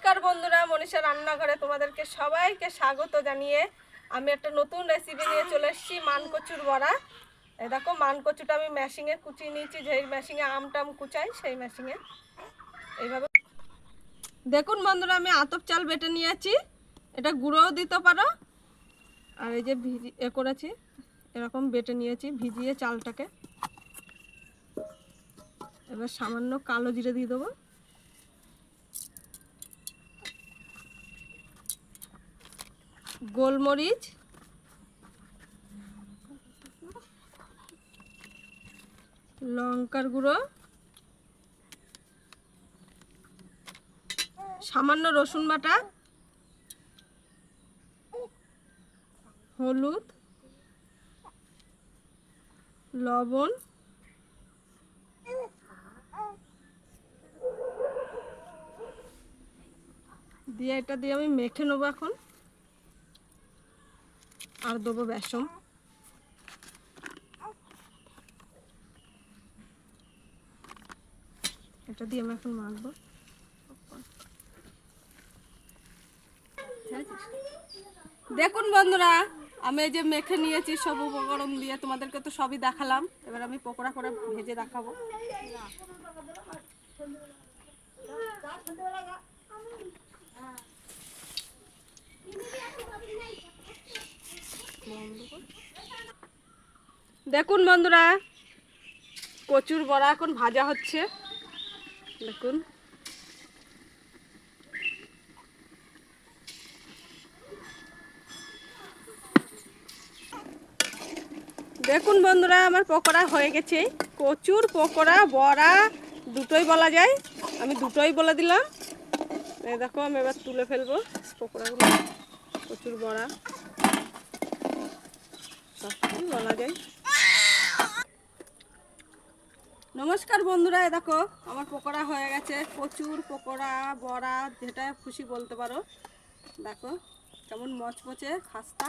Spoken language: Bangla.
নমস্কার বন্ধুরা, মনীষা রান্নাঘরে তোমাদেরকে সবাইকে স্বাগত জানিয়ে আমি একটা নতুন রেসিপি নিয়ে চলে এসেছি। মানকচুর বড়া। এই দেখো, মানকচুটা আমি মেশিনে কুচিয়ে নিয়েছি, যেই মেশিনে আমটাম কুচাই সেই মেশিনে। এইভাবে দেখুন বন্ধুরা, আমি আতপ চাল বেটে নিয়েছি, এটা গুঁড়োও দিতে পারো। আর এই যে করেছি, এরকম বেটে নিয়েছি ভিজিয়ে চালটাকে। এবার সামান্য কালো জিরে দিয়ে দেবো, গোলমরিচ, লঙ্কার গুঁড়ো, সামান্য রসুন বাটা, হলুদ, লবণ, দিয়ে এটা দিয়ে আমি মেখে নেবো এখন। আর দেবো বেসন। এটা দিয়ে আমি এখন মাখবো। দেখুন বন্ধুরা, আমি এই যে মেখে নিয়েছি সব উপকরণ দিয়ে, তোমাদেরকে তো সবই দেখালাম। এবার আমি পকোড়া করে ভেজে দেখাবো। দেখুন বন্ধুরা, কচুর বড়া এখন ভাজা হচ্ছে। দেখুন, দেখুন বন্ধুরা, আমার পকোড়া হয়ে গেছে। কচুর পকোড়া বড়া দুটোই বলা যায়, আমি দুটোই বলে দিলাম। এই দেখো, আমি এবার তুলে ফেলবো পকোড়াগুলো। কচুর বড়া সবই বলা যায়। নমস্কার বন্ধুরা, এই দেখো আমার পকোড়া হয়ে গেছে। কচুর পকোড়া, বড়া, যেটা খুশি বলতে পারো। দেখো কেমন মচমচে খাস্তা।